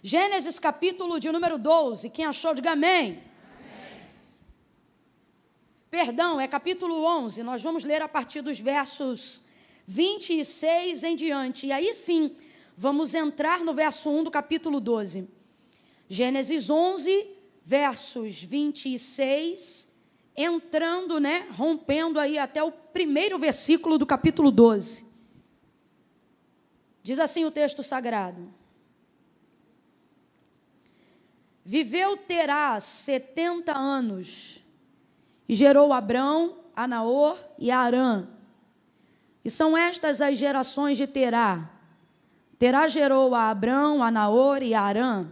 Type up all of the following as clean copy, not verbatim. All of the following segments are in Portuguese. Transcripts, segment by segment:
Gênesis capítulo de número 12, quem achou, diga amém. Perdão, é capítulo 11, nós vamos ler a partir dos versos 26 em diante, e aí sim, vamos entrar no verso 1 do capítulo 12. Gênesis 11, versos 26, entrando, rompendo aí até o primeiro versículo do capítulo 12. Diz assim o texto sagrado: Viveu Terá 70 anos, e gerou Abrão, a Naor e a Harã. E são estas as gerações de Terá. Terá gerou a Abrão, a Naor e a Harã.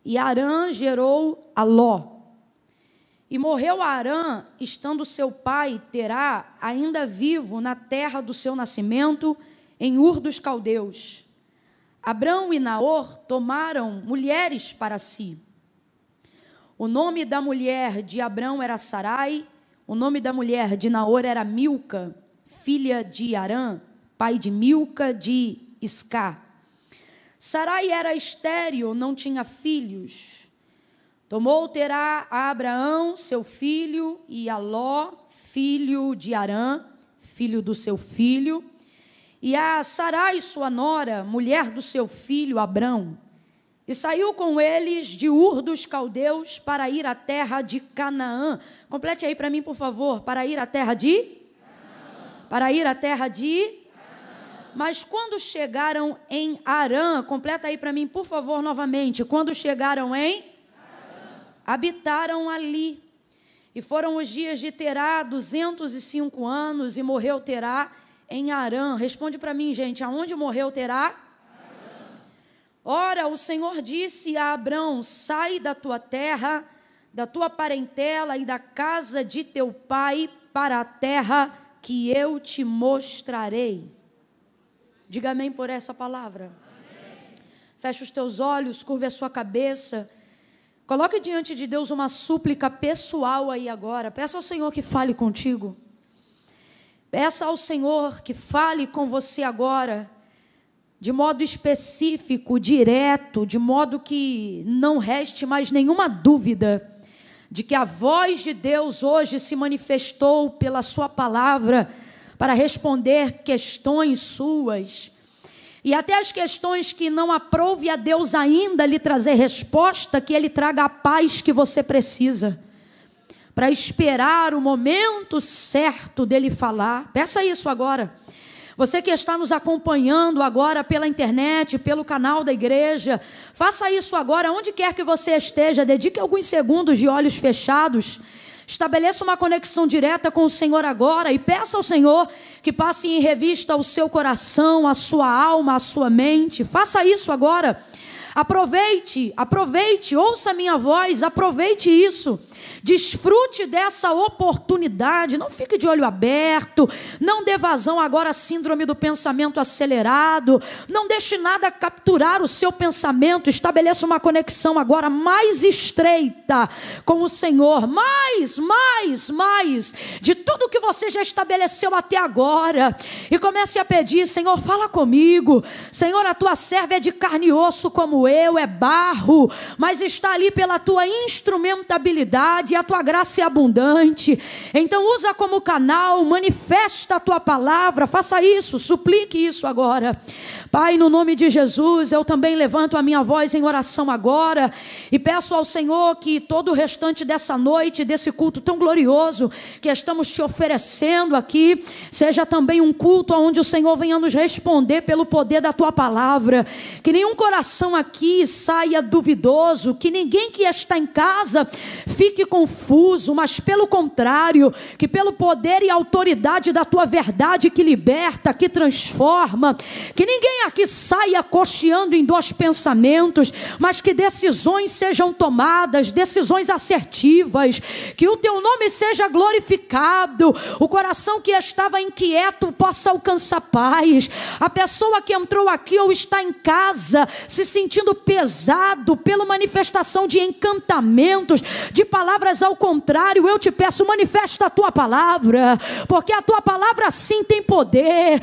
E Harã gerou a Ló. E morreu Harã, estando seu pai, Terá, ainda vivo na terra do seu nascimento, em Ur dos Caldeus. Abrão e Naor tomaram mulheres para si. O nome da mulher de Abrão era Sarai, o nome da mulher de Naor era Milca, filha de Harã, pai de Milca de Iscá. Sarai era estéril, não tinha filhos. Tomou Terá a Abraão, seu filho, e a Ló, filho de Harã, filho do seu filho, e a Sarai, sua nora, mulher do seu filho Abrão. E saiu com eles de Ur dos Caldeus para ir à terra de Canaã. Complete aí para mim, por favor. Para ir à terra de? Canaã. Para ir à terra de? Canaã. Mas quando chegaram em Harã, completa aí para mim, por favor, novamente. Quando chegaram em? Harã. Habitaram ali. E foram os dias de Terá, 205 anos, e morreu Terá em Harã. Responde para mim, gente, aonde morreu Terá? Ora, o Senhor disse a Abrão: sai da tua terra, da tua parentela e da casa de teu pai para a terra que eu te mostrarei. Diga amém por essa palavra. Amém. Feche os teus olhos, curve a sua cabeça. Coloque diante de Deus uma súplica pessoal aí agora. Peça ao Senhor que fale contigo. Peça ao Senhor que fale com você agora, de modo específico, direto, de modo que não reste mais nenhuma dúvida de que a voz de Deus hoje se manifestou pela sua palavra para responder questões suas. E até as questões que não aprouve a Deus ainda lhe trazer resposta, que Ele traga a paz que você precisa, para esperar o momento certo dEle falar. Peça isso agora. Você que está nos acompanhando agora pela internet, pelo canal da igreja, faça isso agora, onde quer que você esteja, dedique alguns segundos de olhos fechados, estabeleça uma conexão direta com o Senhor agora e peça ao Senhor que passe em revista o seu coração, a sua alma, a sua mente. Faça isso agora. Aproveite, ouça a minha voz, aproveite isso. Desfrute dessa oportunidade, não fique de olho aberto, não dê vazão agora à síndrome do pensamento acelerado, não deixe nada capturar o seu pensamento, estabeleça uma conexão agora mais estreita com o Senhor, mais de tudo que você já estabeleceu até agora, e comece a pedir: Senhor, fala comigo, Senhor, a tua serva é de carne e osso como eu, é barro, mas está ali pela tua instrumentabilidade, e a tua graça é abundante, então usa como canal, manifesta a tua palavra, faça isso, suplique isso agora. Pai, no nome de Jesus, eu também levanto a minha voz em oração agora, e peço ao Senhor que todo o restante dessa noite, desse culto tão glorioso, que estamos te oferecendo aqui, seja também um culto onde o Senhor venha nos responder pelo poder da tua palavra, que nenhum coração aqui saia duvidoso, que ninguém que está em casa fique confuso, mas pelo contrário, que pelo poder e autoridade da tua verdade que liberta, que transforma, que ninguém aqui saia cocheando em dois pensamentos, mas que decisões sejam tomadas, decisões assertivas, que o teu nome seja glorificado, o coração que estava inquieto possa alcançar paz, a pessoa que entrou aqui ou está em casa se sentindo pesado pela manifestação de encantamentos, de palavras ao contrário, eu te peço, manifesta a tua palavra, porque a tua palavra sim tem poder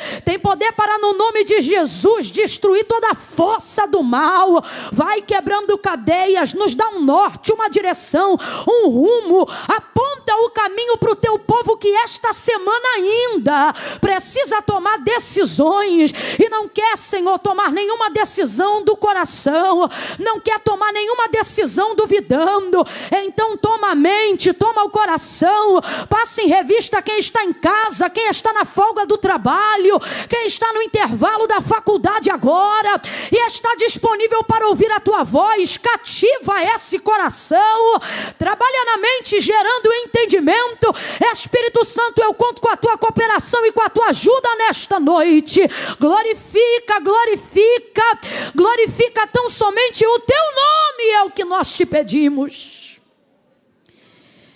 para no nome de Jesus Jesus, destruir toda a força do mal. Vai quebrando cadeias, nos dá um norte, uma direção, um rumo. Aponta o caminho para o teu povo que esta semana ainda precisa tomar decisões e não quer, Senhor, tomar nenhuma decisão do coração, não quer tomar nenhuma decisão duvidando. Então toma a mente, toma o coração, passa em revista quem está em casa, quem está na folga do trabalho, quem está no intervalo da faculdade agora e está disponível para ouvir a tua voz. Cativa esse coração, trabalha na mente gerando entendimento. Espírito Santo, eu conto com a tua cooperação e com a tua ajuda nesta noite. Glorifica, glorifica, glorifica tão somente o teu nome, é o que nós te pedimos.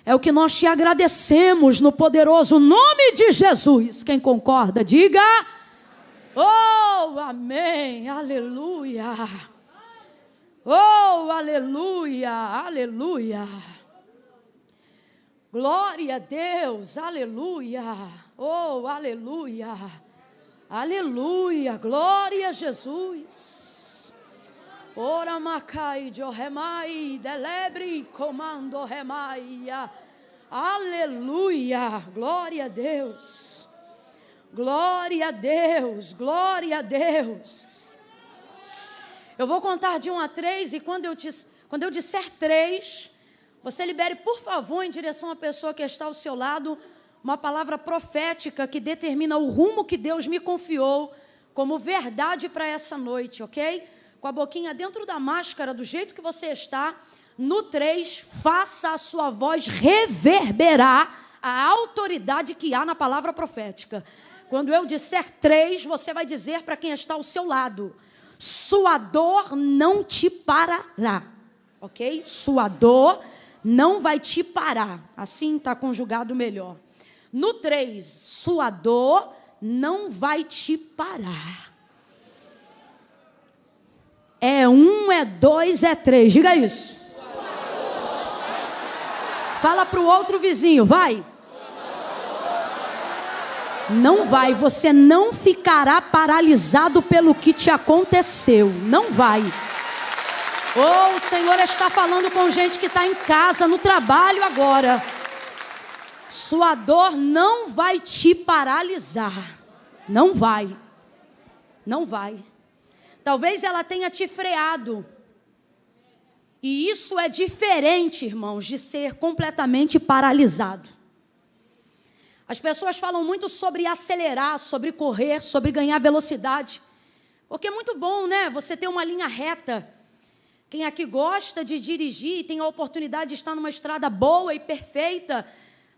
É o que nós te agradecemos no poderoso nome de Jesus. Quem concorda, diga: oh, amém, aleluia. Oh, aleluia, aleluia. Glória a Deus, aleluia. Oh, aleluia. Aleluia, glória a Jesus. Ora macai de remai, delebre comando remaia. Aleluia, glória a Deus. Glória a Deus, glória a Deus. Eu vou contar de 1 a 3 e quando eu disser 3, você libere, por favor, em direção à pessoa que está ao seu lado, uma palavra profética que determina o rumo que Deus me confiou como verdade para essa noite, ok? Com a boquinha dentro da máscara, do jeito que você está. No 3, faça a sua voz reverberar a autoridade que há na palavra profética. Quando eu disser 3, você vai dizer para quem está ao seu lado: sua dor não te parará, ok? Sua dor não vai te parar. Assim está conjugado melhor. No 3, sua dor não vai te parar. É 1, é 2, é 3. Diga isso. Fala para o outro vizinho, vai. Não vai, você não ficará paralisado pelo que te aconteceu. Não vai. Oh, o Senhor está falando com gente que está em casa, no trabalho agora. Sua dor não vai te paralisar. Não vai. Não vai. Talvez ela tenha te freado. E isso é diferente, irmãos, de ser completamente paralisado. As pessoas falam muito sobre acelerar, sobre correr, sobre ganhar velocidade. Porque é muito bom, né? Você ter uma linha reta. Quem aqui gosta de dirigir e tem a oportunidade de estar numa estrada boa e perfeita,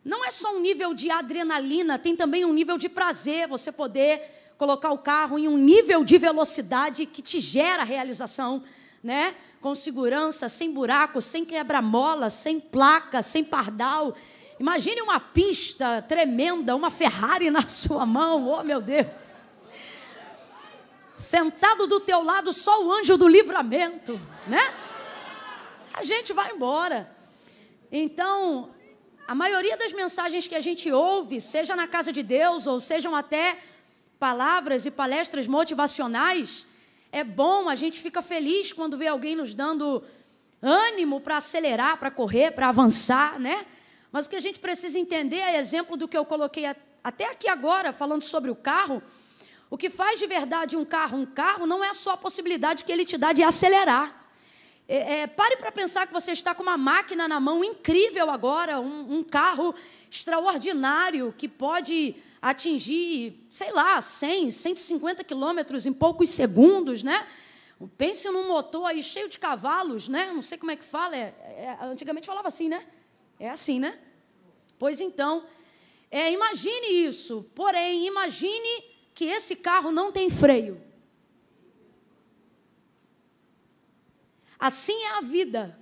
não é só um nível de adrenalina, tem também um nível de prazer, você poder colocar o carro em um nível de velocidade que te gera realização, né? Com segurança, sem buraco, sem quebra-mola, sem placa, sem pardal. Imagine uma pista tremenda, uma Ferrari na sua mão, oh meu Deus. Sentado do teu lado só o anjo do livramento, né? A gente vai embora. Então, a maioria das mensagens que a gente ouve, seja na casa de Deus ou sejam até palavras e palestras motivacionais, é bom, a gente fica feliz quando vê alguém nos dando ânimo para acelerar, para correr, para avançar, né? Mas o que a gente precisa entender é exemplo do que eu coloquei até aqui agora, falando sobre o carro. O que faz de verdade um carro não é só a possibilidade que ele te dá de acelerar. Pare para pensar que você está com uma máquina na mão incrível agora, um carro extraordinário que pode atingir, sei lá, 100, 150 quilômetros em poucos segundos, né? Pense num motor aí cheio de cavalos, né? Não sei como é que fala, antigamente falava assim, né? É assim, né? Pois então, imagine isso, porém, imagine que esse carro não tem freio. Assim é a vida.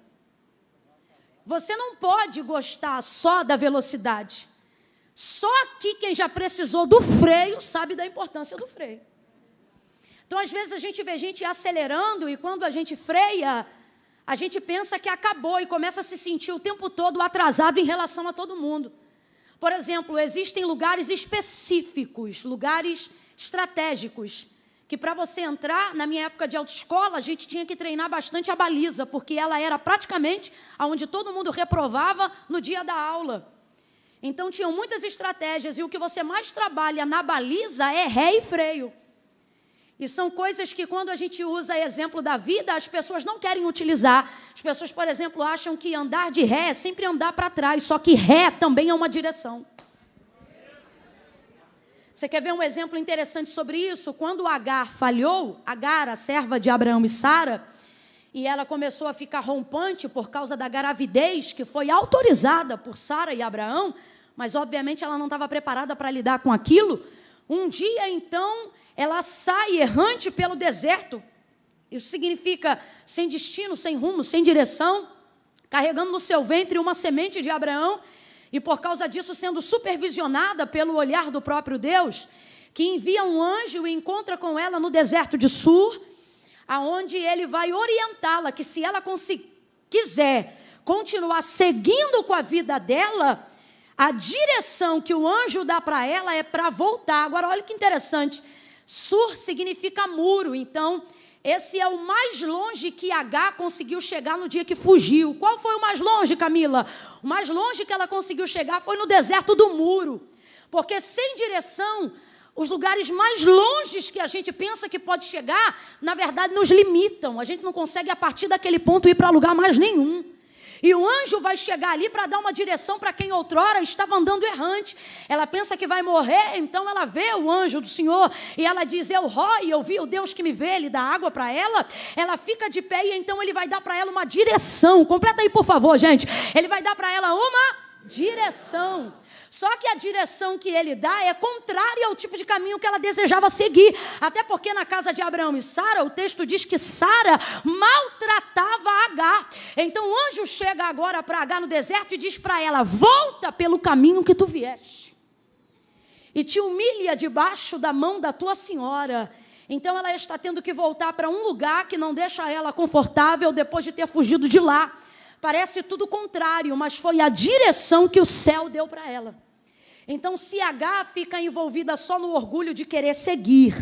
Você não pode gostar só da velocidade. Só aqui quem já precisou do freio sabe da importância do freio. Então, às vezes, a gente vê gente acelerando e quando a gente freia, a gente pensa que acabou e começa a se sentir o tempo todo atrasado em relação a todo mundo. Por exemplo, existem lugares específicos, lugares estratégicos, que para você entrar, na minha época de autoescola, a gente tinha que treinar bastante a baliza, porque ela era praticamente onde todo mundo reprovava no dia da aula. Então, tinham muitas estratégias, e o que você mais trabalha na baliza é ré e freio. E são coisas que, quando a gente usa exemplo da vida, as pessoas não querem utilizar. As pessoas, por exemplo, acham que andar de ré é sempre andar para trás, só que ré também é uma direção. Você quer ver um exemplo interessante sobre isso? Quando Agar falhou, Agar, a serva de Abraão e Sara, e ela começou a ficar rompante por causa da gravidez, que foi autorizada por Sara e Abraão, mas obviamente ela não estava preparada para lidar com aquilo. Um dia, então, ela sai errante pelo deserto. Isso significa sem destino, sem rumo, sem direção, carregando no seu ventre uma semente de Abraão, e por causa disso sendo supervisionada pelo olhar do próprio Deus, que envia um anjo e encontra com ela no deserto de Sur, aonde ele vai orientá-la que se ela quiser continuar seguindo com a vida dela, a direção que o anjo dá para ela é para voltar. Agora, olha que interessante. Sur significa muro, então esse é o mais longe que Agar conseguiu chegar no dia que fugiu. Qual foi o mais longe, Camila? O mais longe que ela conseguiu chegar foi no deserto do muro, porque sem direção, os lugares mais longes que a gente pensa que pode chegar, na verdade nos limitam. A gente não consegue a partir daquele ponto ir para lugar mais nenhum. E o anjo vai chegar ali para dar uma direção para quem outrora estava andando errante. Ela pensa que vai morrer, então ela vê o anjo do Senhor e ela diz, eu vi o Deus que me vê, ele dá água para ela. Ela fica de pé e então ele vai dar para ela uma direção. Completa aí, por favor, gente. Ele vai dar para ela uma direção. Só que a direção que ele dá é contrária ao tipo de caminho que ela desejava seguir. Até porque na casa de Abraão e Sara, o texto diz que Sara maltratava Agar. Então o anjo chega agora para Agar no deserto e diz para ela, volta pelo caminho que tu vieste. E te humilha debaixo da mão da tua senhora. Então ela está tendo que voltar para um lugar que não deixa ela confortável depois de ter fugido de lá. Parece tudo contrário, mas foi a direção que o céu deu para ela. Então, se Agar fica envolvida só no orgulho de querer seguir,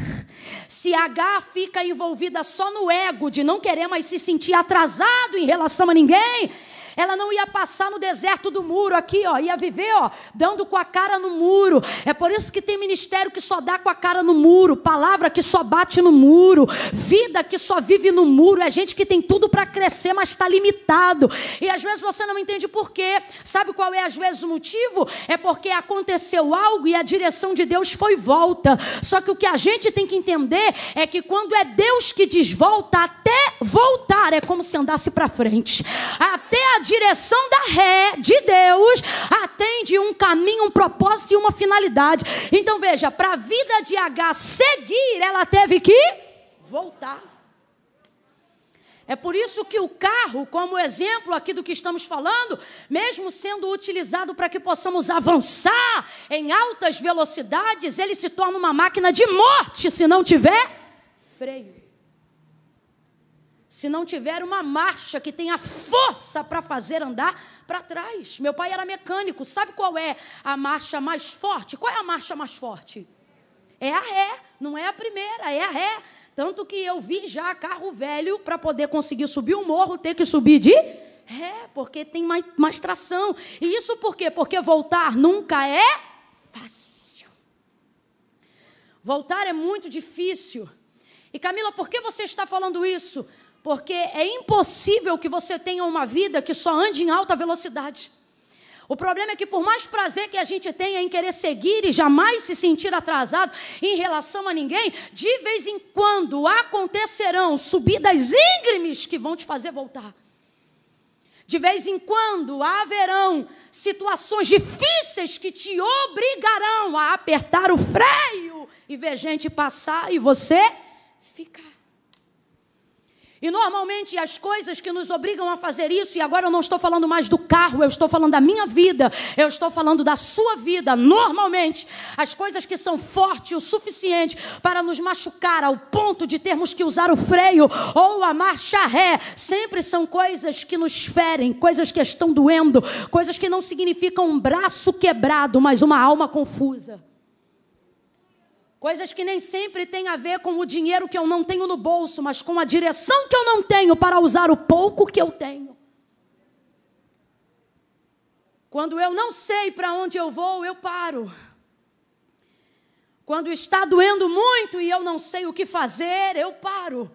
se Agar fica envolvida só no ego de não querer mais se sentir atrasado em relação a ninguém, ela não ia passar no deserto do muro aqui, ia viver, dando com a cara no muro. É por isso que tem ministério que só dá com a cara no muro, palavra que só bate no muro, vida que só vive no muro. É gente que tem tudo para crescer, mas está limitado. E às vezes você não entende por quê. Sabe qual é às vezes o motivo? É porque aconteceu algo e a direção de Deus foi volta. Só que o que a gente tem que entender é que quando é Deus que diz volta, até voltar é como se andasse para frente. Até a direção da ré de Deus atende um caminho, um propósito e uma finalidade. Então veja, para a vida de Agar seguir, ela teve que voltar. É por isso que o carro, como exemplo aqui do que estamos falando, mesmo sendo utilizado para que possamos avançar em altas velocidades, ele se torna uma máquina de morte se não tiver freio. Se não tiver uma marcha que tenha força para fazer andar para trás. Meu pai era mecânico. Sabe qual é a marcha mais forte? Qual é a marcha mais forte? É a ré. Não é a primeira, é a ré. Tanto que eu vi já carro velho para poder conseguir subir o morro, ter que subir de ré, porque tem mais tração. E isso por quê? Porque voltar nunca é fácil. Voltar é muito difícil. E Camila, por que você está falando isso? Porque é impossível que você tenha uma vida que só ande em alta velocidade. O problema é que por mais prazer que a gente tenha em querer seguir e jamais se sentir atrasado em relação a ninguém, de vez em quando acontecerão subidas íngremes que vão te fazer voltar. De vez em quando haverão situações difíceis que te obrigarão a apertar o freio e ver gente passar e você ficar. E normalmente as coisas que nos obrigam a fazer isso, e agora eu não estou falando mais do carro, eu estou falando da minha vida, eu estou falando da sua vida, normalmente, as coisas que são fortes o suficiente para nos machucar ao ponto de termos que usar o freio ou a marcha ré, sempre são coisas que nos ferem, coisas que estão doendo, coisas que não significam um braço quebrado, mas uma alma confusa. Coisas que nem sempre têm a ver com o dinheiro que eu não tenho no bolso, mas com a direção que eu não tenho para usar o pouco que eu tenho. Quando eu não sei para onde eu vou, eu paro. Quando está doendo muito e eu não sei o que fazer, eu paro.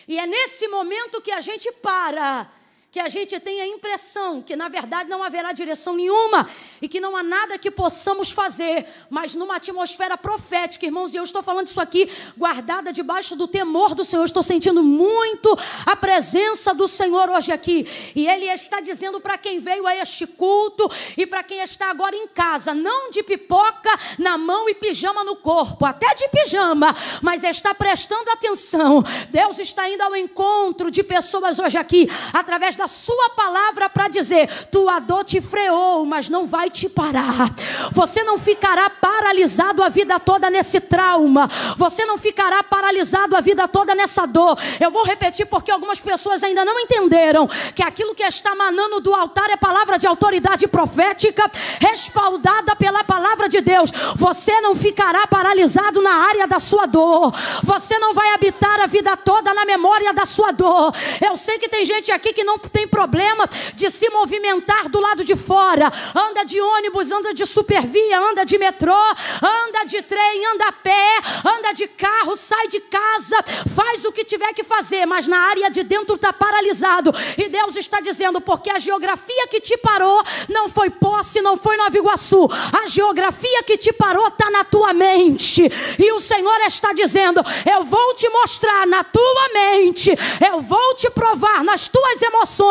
E é nesse momento que a gente para, que a gente tem a impressão que na verdade não haverá direção nenhuma e que não há nada que possamos fazer, mas numa atmosfera profética, irmãos, e eu estou falando isso aqui guardada debaixo do temor do Senhor, estou sentindo muito a presença do Senhor hoje aqui, e Ele está dizendo para quem veio a este culto e para quem está agora em casa, não de pipoca na mão e pijama no corpo, até de pijama, mas está prestando atenção. Deus está indo ao encontro de pessoas hoje aqui, através da sua palavra, para dizer: tua dor te freou, mas não vai te parar. Você não ficará paralisado a vida toda nesse trauma. Você não ficará paralisado a vida toda nessa dor. Eu vou repetir porque algumas pessoas ainda não entenderam que aquilo que está manando do altar é palavra de autoridade profética, respaldada pela palavra de Deus. Você não ficará paralisado na área da sua dor. Você não vai habitar a vida toda na memória da sua dor. Eu sei que tem gente aqui que não tem problema de se movimentar do lado de fora. Anda de ônibus, anda de supervia, anda de metrô, anda de trem, anda a pé, anda de carro, sai de casa, faz o que tiver que fazer, mas na área de dentro está paralisado. E Deus está dizendo: porque a geografia que te parou não foi Posse, não foi Nova Iguaçu. A geografia que te parou está na tua mente. E o Senhor está dizendo: eu vou te mostrar na tua mente, eu vou te provar nas tuas emoções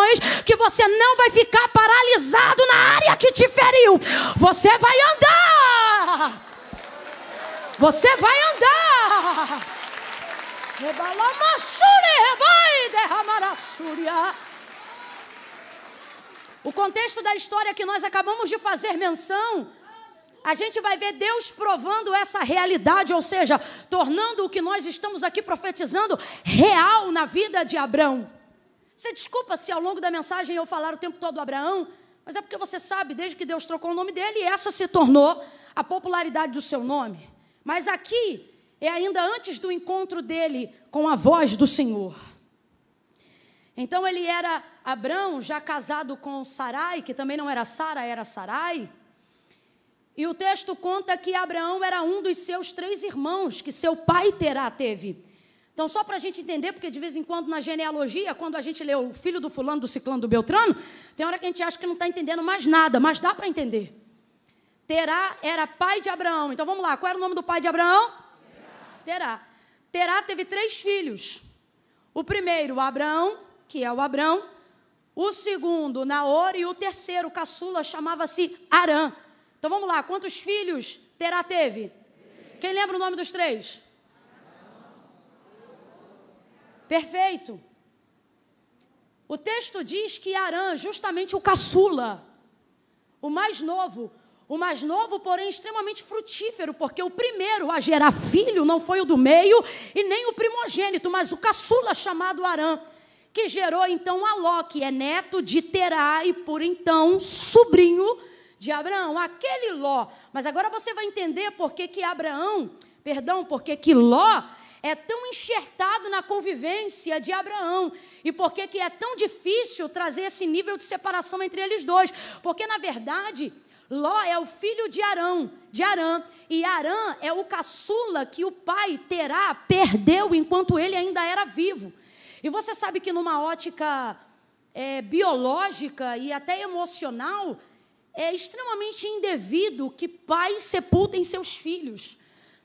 que você não vai ficar paralisado na área que te feriu. Você vai andar. Você vai andar. O contexto da história que nós acabamos de fazer menção, a gente vai ver Deus provando essa realidade, ou seja, tornando o que nós estamos aqui profetizando real na vida de Abrão. Você desculpa se ao longo da mensagem eu falar o tempo todo Abraão, mas é porque você sabe, desde que Deus trocou o nome dele, essa se tornou a popularidade do seu nome. Mas aqui é ainda antes do encontro dele com a voz do Senhor. Então ele era Abrão, já casado com Sarai, que também não era Sara, era Sarai. E o texto conta que Abraão era um dos seus 3 irmãos que seu pai Terá teve. Então, só para a gente entender, porque de vez em quando na genealogia, quando a gente lê o filho do fulano, do ciclano, do beltrano, tem hora que a gente acha que não está entendendo mais nada, mas dá para entender. Terá era pai de Abraão. Então, vamos lá, qual era o nome do pai de Abraão? Terá. Terá teve 3 filhos. O primeiro, Abraão, que é o Abrão. O segundo, Naor. E o terceiro, caçula, chamava-se Arã. Então, vamos lá, quantos filhos Terá teve? Quem lembra o nome dos 3? Perfeito. O texto diz que Arã, justamente o caçula, o mais novo, porém extremamente frutífero, porque o primeiro a gerar filho não foi o do meio e nem o primogênito, mas o caçula chamado Arã, que gerou então a Ló, que é neto de Terá e por então sobrinho de Abraão, aquele Ló. Mas agora você vai entender porque que porque que Ló é tão enxertado na convivência de Abraão. E por que é tão difícil trazer esse nível de separação entre eles dois? Porque, na verdade, Ló é o filho de Arã. E Arã é o caçula que o pai Terá perdeu enquanto ele ainda era vivo. E você sabe que numa ótica biológica e até emocional, é extremamente indevido que pais sepultem seus filhos.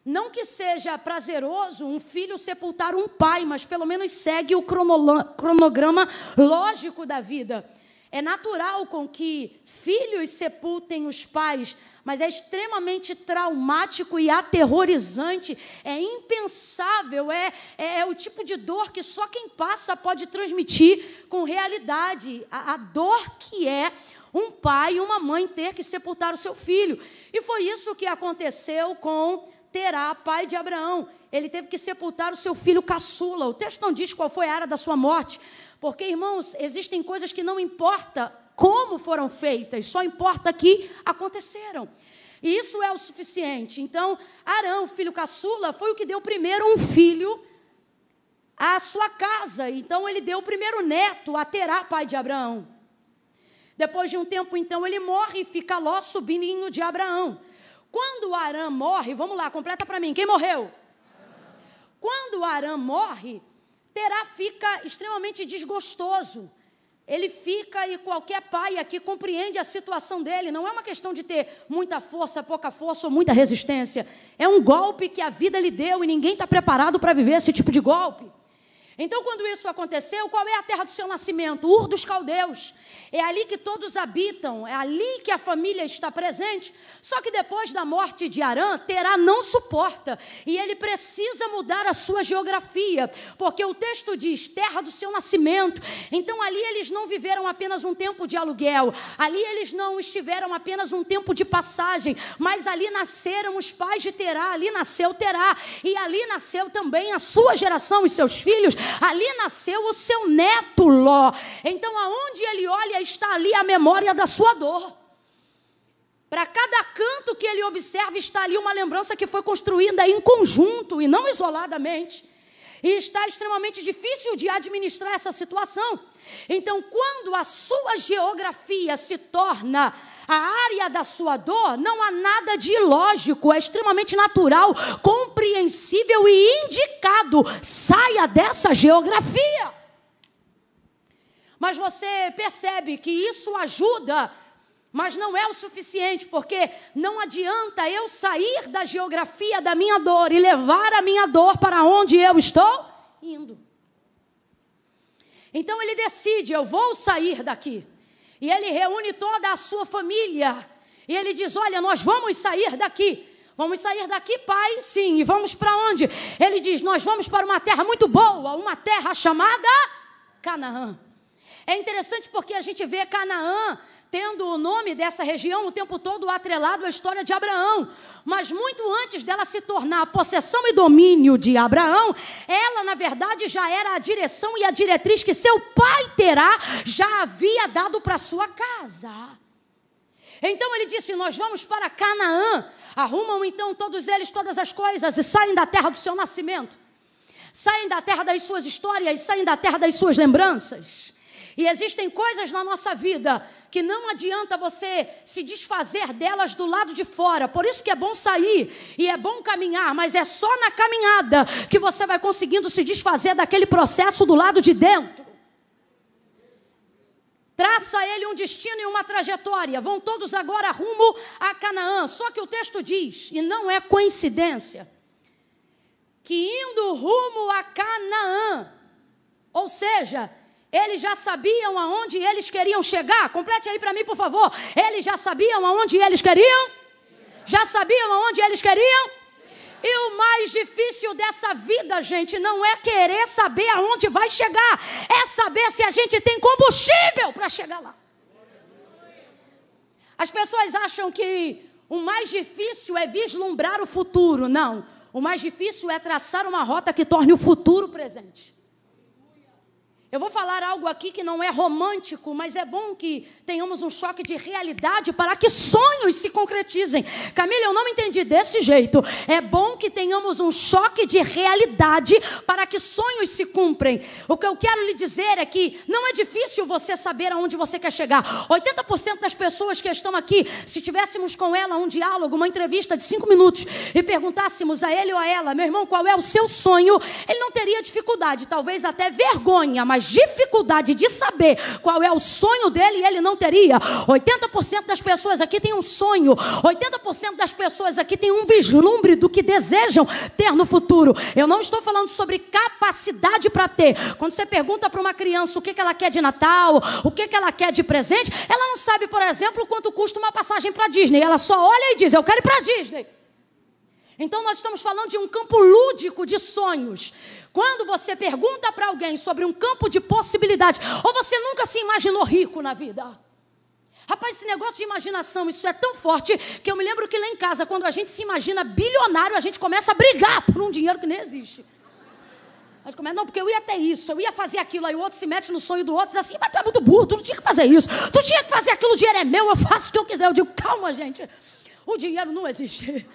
Não que seja prazeroso um filho sepultar um pai, mas pelo menos segue o cronograma lógico da vida. É natural com que filhos sepultem os pais, mas é extremamente traumático e aterrorizante, é impensável, é o tipo de dor que só quem passa pode transmitir com realidade, a dor que é um pai e uma mãe ter que sepultar o seu filho. E foi isso que aconteceu com Terá, pai de Abraão. Ele teve que sepultar o seu filho caçula. O texto não diz qual foi a área da sua morte, porque, irmãos, existem coisas que não importa como foram feitas, só importa que aconteceram. E isso é o suficiente. Então, Arão, filho caçula, foi o que deu primeiro um filho à sua casa. Então, ele deu o primeiro neto a Terá, pai de Abraão. Depois de um tempo, então, ele morre e fica Ló, sobrinho de Abraão. Quando Arão morre, vamos lá, completa para mim, quem morreu? Quando Arão morre, Terá fica extremamente desgostoso. Ele fica, e qualquer pai aqui compreende a situação dele. Não é uma questão de ter muita força, pouca força ou muita resistência. É um golpe que a vida lhe deu e ninguém está preparado para viver esse tipo de golpe. Então, quando isso aconteceu, qual é a terra do seu nascimento? Ur dos Caldeus. É ali que todos habitam, é ali que a família está presente. Só que depois da morte de Arã, Terá não suporta. E ele precisa mudar a sua geografia. Porque o texto diz, terra do seu nascimento. Então ali eles não viveram apenas um tempo de aluguel. Ali eles não estiveram apenas um tempo de passagem. Mas ali nasceram os pais de Terá. Ali nasceu Terá. E ali nasceu também a sua geração e seus filhos. Ali nasceu o seu neto Ló. Então aonde ele olha, está ali a memória da sua dor. Para cada canto que ele observa, está ali uma lembrança que foi construída em conjunto e não isoladamente. E está extremamente difícil de administrar essa situação. Então, quando a sua geografia se torna a área da sua dor, não há nada de ilógico, é extremamente natural, compreensível e indicado. Saia dessa geografia. Mas você percebe que isso ajuda, mas não é o suficiente, porque não adianta eu sair da geografia da minha dor e levar a minha dor para onde eu estou indo. Então ele decide, eu vou sair daqui. E ele reúne toda a sua família. E ele diz, olha, nós vamos sair daqui. Vamos sair daqui, pai? Sim. E vamos para onde? Ele diz, nós vamos para uma terra muito boa, uma terra chamada Canaã. É interessante porque a gente vê Canaã tendo o nome dessa região o tempo todo atrelado à história de Abraão. Mas muito antes dela se tornar a possessão e domínio de Abraão, ela, na verdade, já era a direção e a diretriz que seu pai Terá já havia dado para sua casa. Então ele disse, nós vamos para Canaã. Arrumam então todos eles todas as coisas e saem da terra do seu nascimento. Saem da terra das suas histórias, saem da terra das suas lembranças. E existem coisas na nossa vida que não adianta você se desfazer delas do lado de fora. Por isso que é bom sair e é bom caminhar, mas é só na caminhada que você vai conseguindo se desfazer daquele processo do lado de dentro. Traça ele um destino e uma trajetória. Vão todos agora rumo a Canaã. Só que o texto diz, e não é coincidência, que indo rumo a Canaã, ou seja, eles já sabiam aonde eles queriam chegar. Complete aí para mim, por favor. Eles já sabiam aonde eles queriam? Já sabiam aonde eles queriam? E o mais difícil dessa vida, gente, não é querer saber aonde vai chegar. É saber se a gente tem combustível para chegar lá. As pessoas acham que o mais difícil é vislumbrar o futuro. Não. O mais difícil é traçar uma rota que torne o futuro presente. Eu vou falar algo aqui que não é romântico, mas é bom que tenhamos um choque de realidade para que sonhos se concretizem. Camila, eu não me entendi desse jeito. É bom que tenhamos um choque de realidade para que sonhos se cumprem. O que eu quero lhe dizer é que não é difícil você saber aonde você quer chegar. 80% das pessoas que estão aqui, se tivéssemos com ela um diálogo, uma entrevista de 5 minutos e perguntássemos a ele ou a ela, meu irmão, qual é o seu sonho? Ele não teria dificuldade, talvez até vergonha, mas dificuldade de saber qual é o sonho dele, ele não teria. 80% das pessoas aqui têm um sonho, 80% das pessoas aqui têm um vislumbre do que desejam ter no futuro. Eu não estou falando sobre capacidade para ter. Quando você pergunta para uma criança o que ela quer de Natal, o que ela quer de presente, ela não sabe, por exemplo, quanto custa uma passagem para Disney. Ela só olha e diz, eu quero ir para Disney. Então nós estamos falando de um campo lúdico de sonhos. Quando você pergunta para alguém sobre um campo de possibilidades, ou você nunca se imaginou rico na vida? Rapaz, esse negócio de imaginação, isso é tão forte, que eu me lembro que lá em casa, quando a gente se imagina bilionário, a gente começa a brigar por um dinheiro que nem existe. A gente começa, não, porque eu ia ter isso, eu ia fazer aquilo, aí o outro se mete no sonho do outro, diz assim, mas tu é muito burro, tu não tinha que fazer isso, tu tinha que fazer aquilo, o dinheiro é meu, eu faço o que eu quiser. Eu digo, calma, gente. o dinheiro não existe.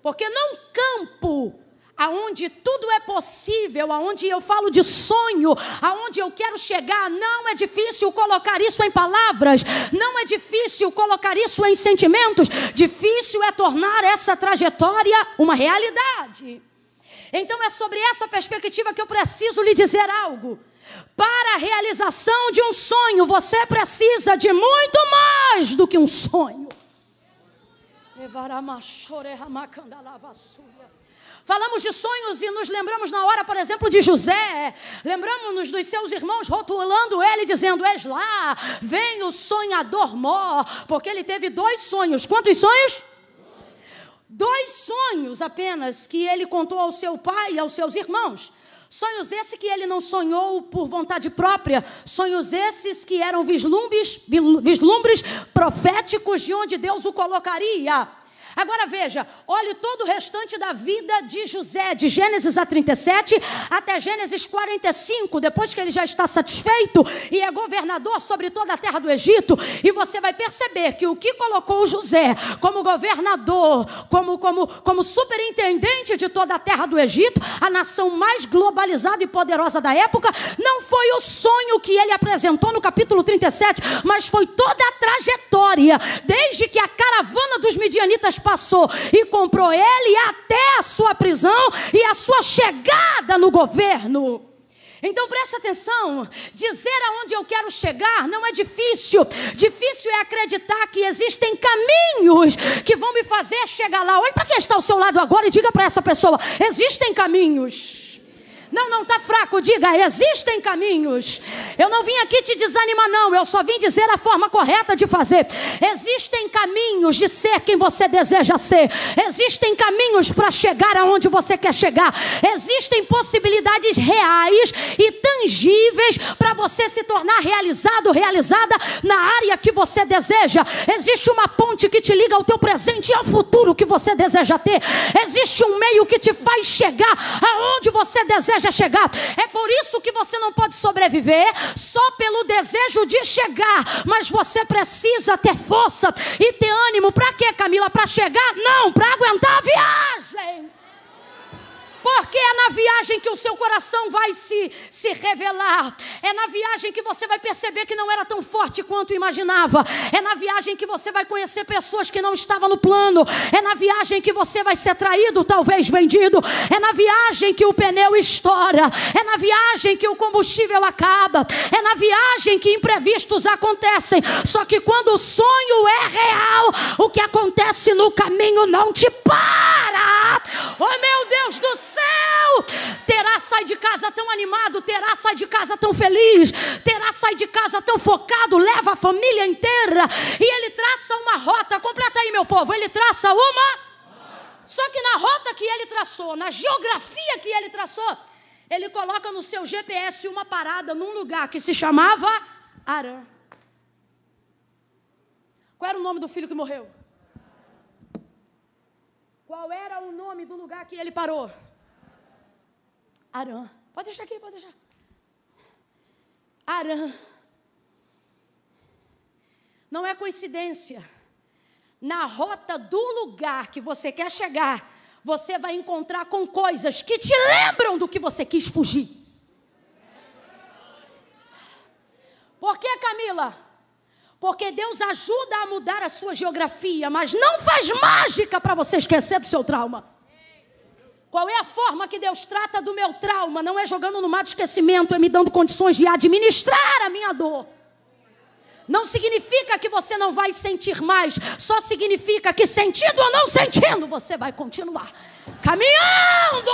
Porque num campo aonde tudo é possível, aonde eu falo de sonho, aonde eu quero chegar, não é difícil colocar isso em palavras, não é difícil colocar isso em sentimentos, difícil é tornar essa trajetória uma realidade. Então é sobre essa perspectiva que eu preciso lhe dizer algo. Para a realização de um sonho, você precisa de muito mais do que um sonho. Falamos de sonhos e nos lembramos na hora, por exemplo, de José. Lembramos-nos dos seus irmãos rotulando ele, dizendo: "És lá, vem o sonhador mó", porque ele teve 2 sonhos. Quantos sonhos? 2 sonhos apenas que ele contou ao seu pai e aos seus irmãos. Sonhos esses que ele não sonhou por vontade própria. Sonhos esses que eram vislumbres proféticos de onde Deus o colocaria. Agora veja, olhe todo o restante da vida de José, de Gênesis a 37 até Gênesis 45, depois que ele já está satisfeito e é governador sobre toda a terra do Egito, e você vai perceber que o que colocou José como governador, como superintendente de toda a terra do Egito, a nação mais globalizada e poderosa da época, não foi o sonho que ele apresentou no capítulo 37, mas foi toda a trajetória, desde que a caravana dos midianitas passou e comprou ele até a sua prisão e a sua chegada no governo. Então preste atenção, dizer aonde eu quero chegar não é difícil. Difícil é acreditar que existem caminhos que vão me fazer chegar lá. Olhe para quem está ao seu lado agora e diga para essa pessoa: existem caminhos. Não está fraco, diga: existem caminhos. Eu não vim aqui te desanimar não, eu só vim dizer a forma correta de fazer. Existem caminhos de ser quem você deseja ser. Existem caminhos para chegar aonde você quer chegar. Existem possibilidades reais e tangíveis para você se tornar realizado, realizada na área que você deseja. Existe uma ponte que te liga ao teu presente e ao futuro que você deseja ter. Existe um meio que te faz chegar aonde você deseja chegar. É por isso que você não pode sobreviver só pelo desejo de chegar, mas você precisa ter força e ter ânimo. Para quê, Camila? Para chegar? Não, para aguentar a viagem. Porque é na viagem que o seu coração vai se revelar. É na viagem que você vai perceber que não era tão forte quanto imaginava. É na viagem que você vai conhecer pessoas que não estavam no plano. É na viagem que você vai ser traído, talvez vendido. É na viagem que o pneu estoura. É na viagem que o combustível acaba. É na viagem que imprevistos acontecem. Só que quando o sonho é real, o que acontece no caminho não te para. Oh, meu Deus do céu! Terá sai de casa tão animado, terá sai de casa tão feliz, terá sai de casa tão focado, leva a família inteira e ele traça uma rota. Completa aí, meu povo, ele traça uma. Só que na rota que ele traçou, na geografia que ele traçou, ele coloca no seu GPS uma parada num lugar que se chamava Harã. Qual era o nome do filho que morreu? Qual era o nome do lugar que ele parou? Harã. Pode deixar aqui, pode deixar. Harã. Não é coincidência. Na rota do lugar que você quer chegar, você vai encontrar com coisas que te lembram do que você quis fugir. Por que, Camila? Porque Deus ajuda a mudar a sua geografia, mas não faz mágica para você esquecer do seu trauma. Qual é a forma que Deus trata do meu trauma? Não é jogando no mar do esquecimento, é me dando condições de administrar a minha dor. Não significa que você não vai sentir mais, só significa que sentindo ou não sentindo, você vai continuar caminhando.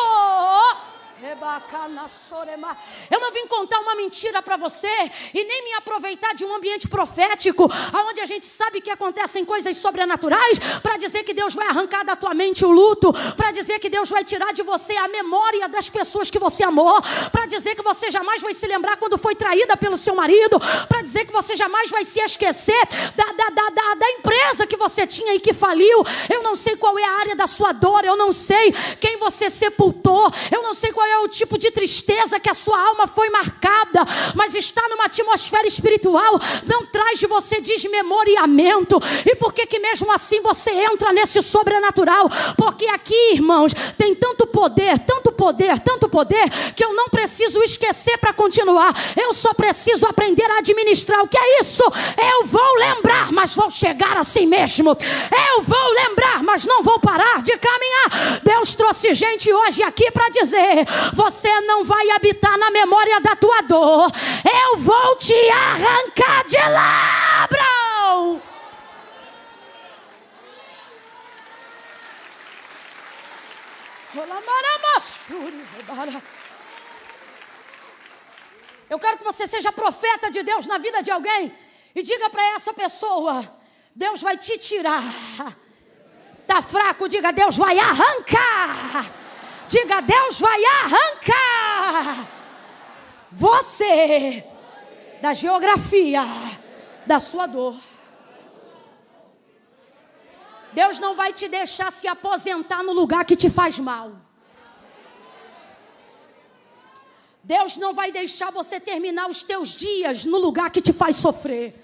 Eu não vim contar uma mentira para você e nem me aproveitar de um ambiente profético onde a gente sabe que acontecem coisas sobrenaturais para dizer que Deus vai arrancar da tua mente o luto, para dizer que Deus vai tirar de você a memória das pessoas que você amou, para dizer que você jamais vai se lembrar quando foi traída pelo seu marido, para dizer que você jamais vai se esquecer da empresa que você tinha e que faliu. Eu não sei qual é a área da sua dor, eu não sei quem você sepultou, eu não sei qual é é o tipo de tristeza que a sua alma foi marcada, mas está numa atmosfera espiritual, não traz de você desmemoriamento. E por que mesmo assim você entra nesse sobrenatural? Porque aqui, irmãos, tem tanto poder, tanto poder, tanto poder, que eu não preciso esquecer para continuar. Eu só preciso aprender a administrar. O que é isso? Eu vou lembrar, mas vou chegar assim mesmo. Eu vou lembrar, mas não vou parar de caminhar. Deus trouxe gente hoje aqui para dizer: você não vai habitar na memória da tua dor. Eu vou te arrancar de lá, Abraão. Eu quero que você seja profeta de Deus na vida de alguém e diga para essa pessoa: Deus vai te tirar. Está fraco, diga: Deus vai arrancar. Diga: Deus vai arrancar você da geografia da sua dor. Deus não vai te deixar se aposentar no lugar que te faz mal. Deus não vai deixar você terminar os teus dias no lugar que te faz sofrer.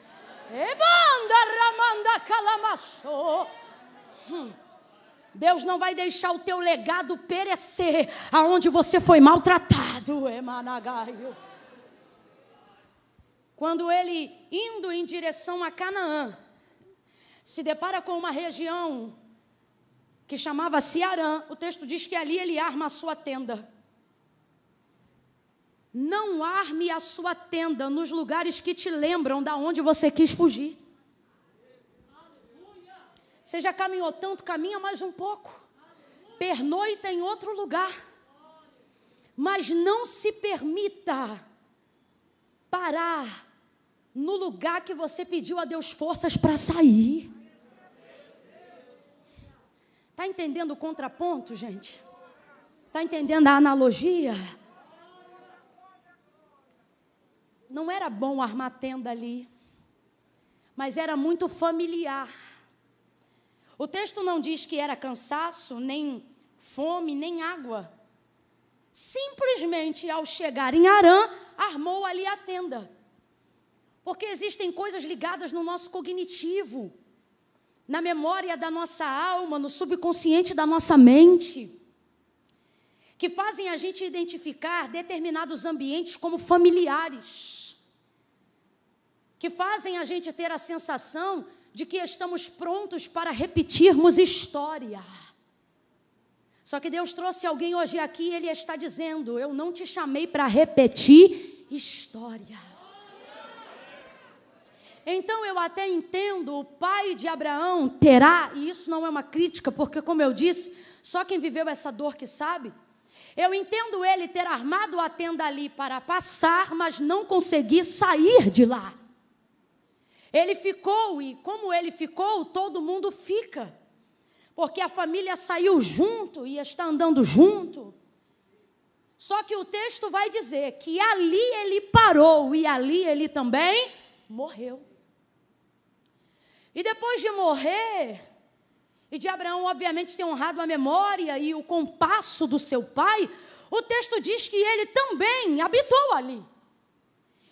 Deus não vai deixar o teu legado perecer aonde você foi maltratado. Quando ele, indo em direção a Canaã, se depara com uma região que chamava-se Harã, o texto diz que ali ele arma a sua tenda. Não arme a sua tenda nos lugares que te lembram da onde você quis fugir. Você já caminhou tanto, caminha mais um pouco. Pernoita em outro lugar. Mas não se permita parar no lugar que você pediu a Deus forças para sair. Está entendendo o contraponto, gente? Está entendendo a analogia? Não era bom armar tenda ali, mas era muito familiar. O texto não diz que era cansaço, nem fome, nem água. Simplesmente, ao chegar em Harã, armou ali a tenda. Porque existem coisas ligadas no nosso cognitivo, na memória da nossa alma, no subconsciente da nossa mente, que fazem a gente identificar determinados ambientes como familiares, que fazem a gente ter a sensação de que estamos prontos para repetirmos história. Só que Deus trouxe alguém hoje aqui e Ele está dizendo: eu não te chamei para repetir história. Então eu até entendo, o pai de Abraão terá, e isso não é uma crítica, porque como eu disse, só quem viveu essa dor que sabe. Eu entendo ele ter armado a tenda ali para passar, mas não conseguir sair de lá. Ele ficou, e como ele ficou, todo mundo fica. Porque a família saiu junto e está andando junto. Só que o texto vai dizer que ali ele parou e ali ele também morreu. E depois de morrer, e de Abraão obviamente ter honrado a memória e o compasso do seu pai, o texto diz que ele também habitou ali.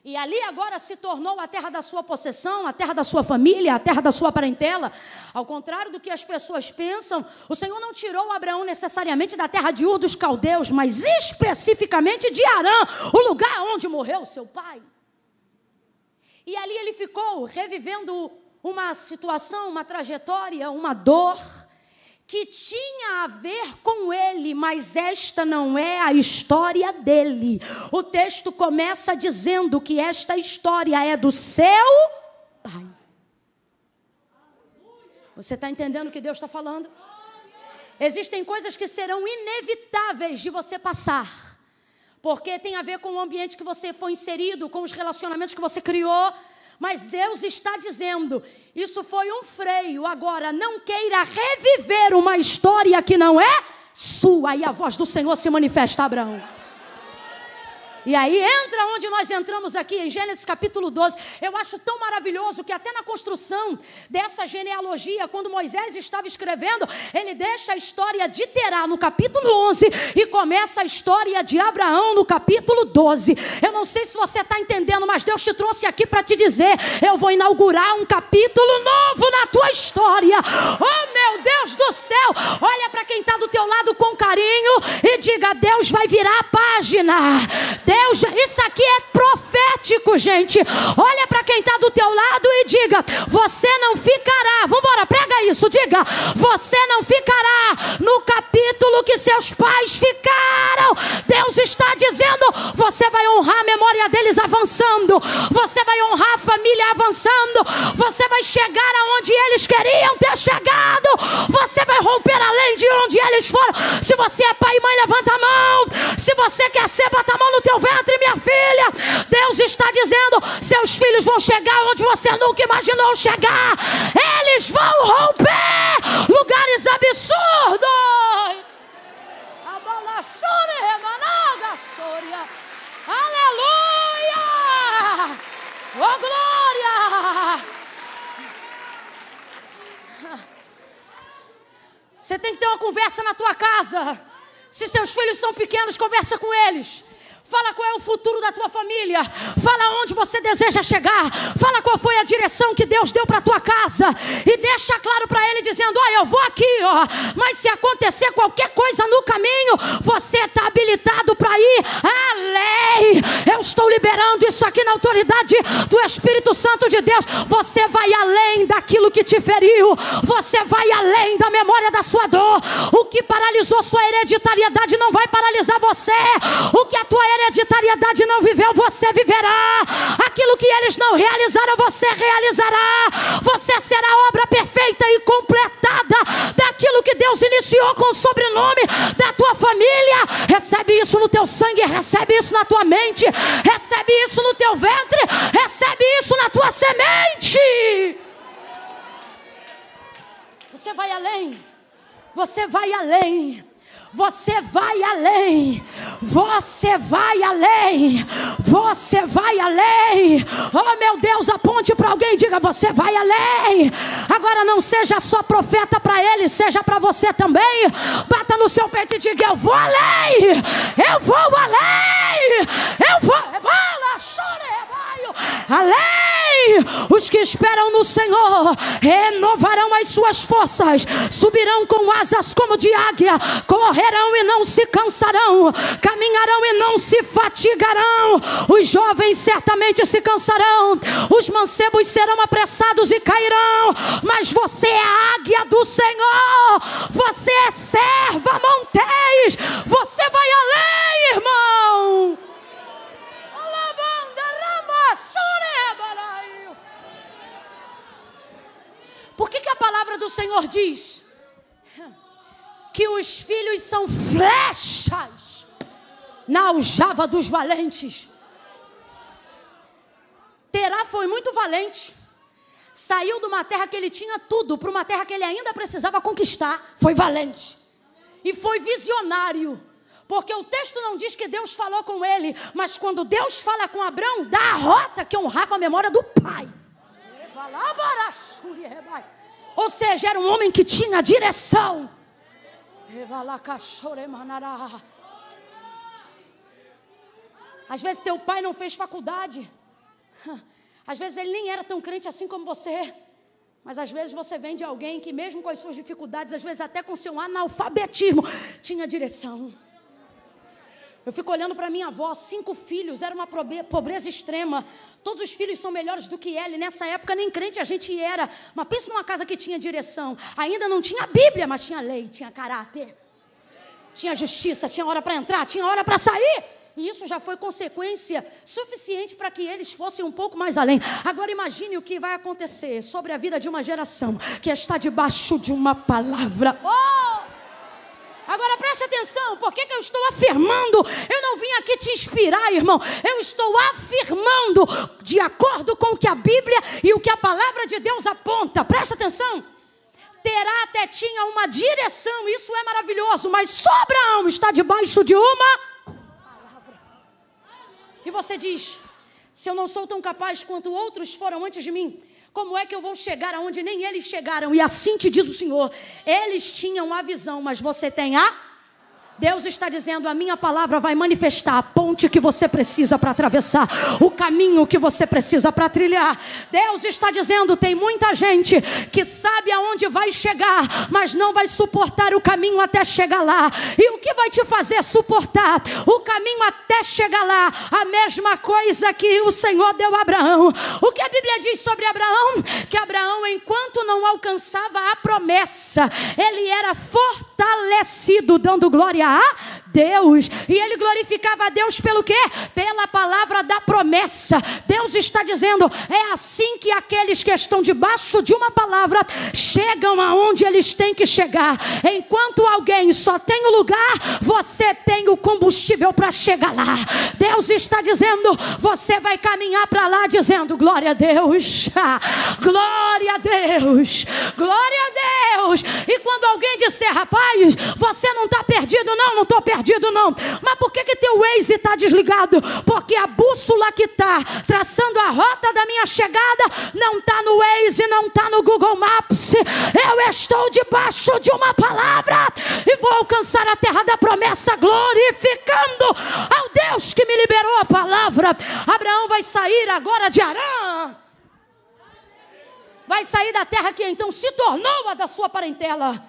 E ali agora se tornou a terra da sua possessão, a terra da sua família, a terra da sua parentela. Ao contrário do que as pessoas pensam, o Senhor não tirou Abraão necessariamente da terra de Ur dos Caldeus, mas especificamente de Harã, o lugar onde morreu seu pai. E ali ele ficou revivendo uma situação, uma trajetória, uma dor que tinha a ver com ele, mas esta não é a história dele. O texto começa dizendo que esta história é do seu pai. Você está entendendo o que Deus está falando? Existem coisas que serão inevitáveis de você passar, porque tem a ver com o ambiente que você foi inserido, com os relacionamentos que você criou. Mas Deus está dizendo, isso foi um freio, agora não queira reviver uma história que não é sua. E a voz do Senhor se manifesta a Abraão. E aí entra onde nós entramos aqui, em Gênesis capítulo 12. Eu acho tão maravilhoso que até na construção dessa genealogia, quando Moisés estava escrevendo, ele deixa a história de Terá no capítulo 11 e começa a história de Abraão no capítulo 12. Eu não sei se você está entendendo, mas Deus te trouxe aqui para te dizer: eu vou inaugurar um capítulo novo na tua história. Oh, meu Deus do céu! Olha para quem está do teu lado com carinho e diga: Deus vai virar a página. Deus, isso aqui é profético, gente. Olha para quem está do teu lado e diga: você não ficará. Vamos embora, prega isso, diga: você não ficará no capítulo que seus pais ficaram. Deus está dizendo: você vai honrar a memória deles avançando, você vai honrar a família avançando, você vai chegar aonde eles queriam ter chegado, você vai romper além de onde eles foram. Se você é pai e mãe, levanta a mão. Se você quer ser, bota a mão no teu ventre, minha filha. Deus está dizendo: seus filhos vão chegar onde você nunca imaginou chegar. Eles vão romper lugares absurdos. Aleluia! Oh, glória! Você tem que ter uma conversa na tua casa. Se seus filhos são pequenos, conversa com eles. Fala qual é o futuro da tua família. Fala onde você deseja chegar. Fala qual foi a direção que Deus deu para a tua casa. E deixa claro para ele dizendo: ó, eu vou aqui, ó. Mas se acontecer qualquer coisa no caminho, você está habilitado para ir além. Eu estou liberando isso aqui na autoridade do Espírito Santo de Deus. Você vai além daquilo que te feriu. Você vai além da memória da sua dor. O que paralisou sua hereditariedade não vai paralisar você. O que a tua hereditariedade não viveu, você viverá. Aquilo que eles não realizaram, você realizará. Você será obra perfeita e completada daquilo que Deus iniciou com o sobrenome da tua família. Recebe isso no teu sangue, recebe isso na tua mente, recebe isso no teu ventre, recebe isso na tua semente. Você vai além. Você vai além. Você vai além, você vai além, você vai além. Oh, meu Deus, aponte para alguém e diga: você vai além. Agora não seja só profeta para ele, seja para você também. Bata no seu peito e diga: eu vou além, eu vou além, eu vou além. Os que esperam no Senhor renovarão as suas forças, subirão com asas como de águia, correrão e não se cansarão, caminharão e não se fatigarão. Os jovens certamente se cansarão, os mancebos serão apressados e cairão. Mas você é a águia do Senhor, você é serva montês, você vai além, irmão. Por que a palavra do Senhor diz que os filhos são flechas na aljava dos valentes? Terá foi muito valente. Saiu de uma terra que ele tinha tudo para uma terra que ele ainda precisava conquistar. Foi valente. E foi visionário. Porque o texto não diz que Deus falou com ele, mas quando Deus fala com Abrão, dá a rota que honrava a memória do pai. Ou seja, era um homem que tinha direção. Às vezes teu pai não fez faculdade. Às vezes ele nem era tão crente assim como você. Mas às vezes você vem de alguém que mesmo com as suas dificuldades, às vezes até com seu analfabetismo, tinha direção. Eu fico olhando para minha avó, 5 filhos, era uma pobreza extrema. Todos os filhos são melhores do que ela. E nessa época nem crente a gente era. Mas pensa numa casa que tinha direção. Ainda não tinha Bíblia, mas tinha lei, tinha caráter. Tinha justiça, tinha hora para entrar, tinha hora para sair. E isso já foi consequência suficiente para que eles fossem um pouco mais além. Agora imagine o que vai acontecer sobre a vida de uma geração que está debaixo de uma palavra. Agora preste atenção, por que eu estou afirmando? Eu não vim aqui te inspirar, irmão. Eu estou afirmando de acordo com o que a Bíblia e o que a palavra de Deus aponta. Preste atenção. Terá até tinha uma direção, isso é maravilhoso. Mas só Abraão está debaixo de uma palavra. E você diz: se eu não sou tão capaz quanto outros foram antes de mim, como é que eu vou chegar aonde nem eles chegaram? E assim te diz o Senhor: eles tinham a visão, mas você tem a... Deus está dizendo: a minha palavra vai manifestar a ponte que você precisa para atravessar, o caminho que você precisa para trilhar. Deus está dizendo: tem muita gente que sabe aonde vai chegar, mas não vai suportar o caminho até chegar lá. E o que vai te fazer suportar o caminho até chegar lá? A mesma coisa que o Senhor deu a Abraão. O que a Bíblia diz sobre Abraão? Que Abraão, enquanto não alcançava a promessa, ele era fortalecido, dando glória a Deus. E ele glorificava a Deus pelo quê? Pela palavra da promessa. Deus está dizendo: é assim que aqueles que estão debaixo de uma palavra chegam aonde eles têm que chegar. Enquanto alguém só tem o lugar, você tem o combustível para chegar lá. Deus está dizendo: você vai caminhar para lá dizendo: glória a Deus, glória a Deus, glória a Deus. E quando alguém disser: rapaz, você não está perdido, não estou perdido não. Mas por que teu Waze está desligado? Porque a bússola que está traçando a rota da minha chegada não está no Waze, não está no Google Maps. Eu estou debaixo de uma palavra e vou alcançar a terra da promessa, glorificando ao Deus que me liberou a palavra. Abraão vai sair agora de Harã, vai sair da terra que então se tornou a da sua parentela.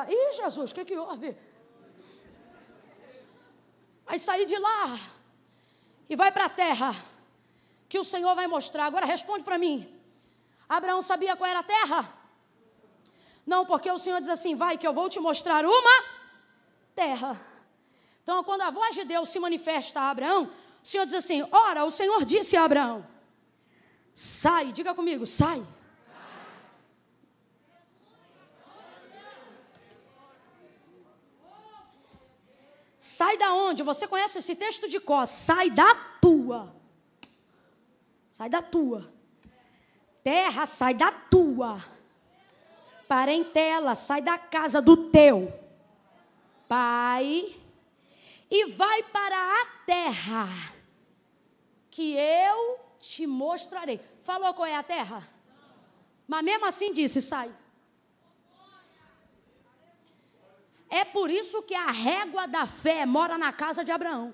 Ih, Jesus, o que houve? Vai sair de lá e vai para a terra que o Senhor vai mostrar. Agora responde para mim: Abraão sabia qual era a terra? Não, porque o Senhor diz assim: vai que eu vou te mostrar uma terra. Então, quando a voz de Deus se manifesta a Abraão, o Senhor diz assim: ora, o Senhor disse a Abraão: sai, diga comigo, sai. Sai da onde? Você conhece esse texto de cor. Sai da tua. Sai da tua. Terra, sai da tua. Parentela, sai da casa do teu pai e vai para a terra que eu te mostrarei. Falou qual é a terra? Mas mesmo assim disse: sai. É por isso que a régua da fé mora na casa de Abraão.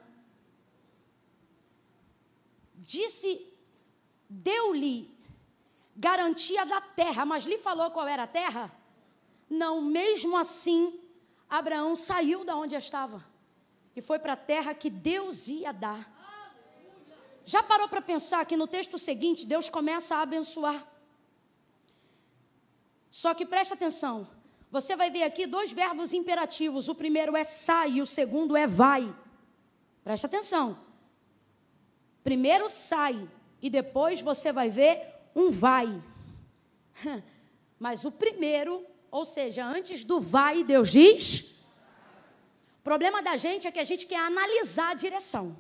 Disse, deu-lhe garantia da terra, mas lhe falou qual era a terra? Não, mesmo assim, Abraão saiu da onde estava e foi para a terra que Deus ia dar. Já parou para pensar que no texto seguinte Deus começa a abençoar? Só que presta atenção. Você vai ver aqui dois verbos imperativos. O primeiro é sai e o segundo é vai. Presta atenção. Primeiro sai e depois você vai ver um vai. Mas o primeiro, ou seja, antes do vai, Deus diz. O problema da gente é que a gente quer analisar a direção.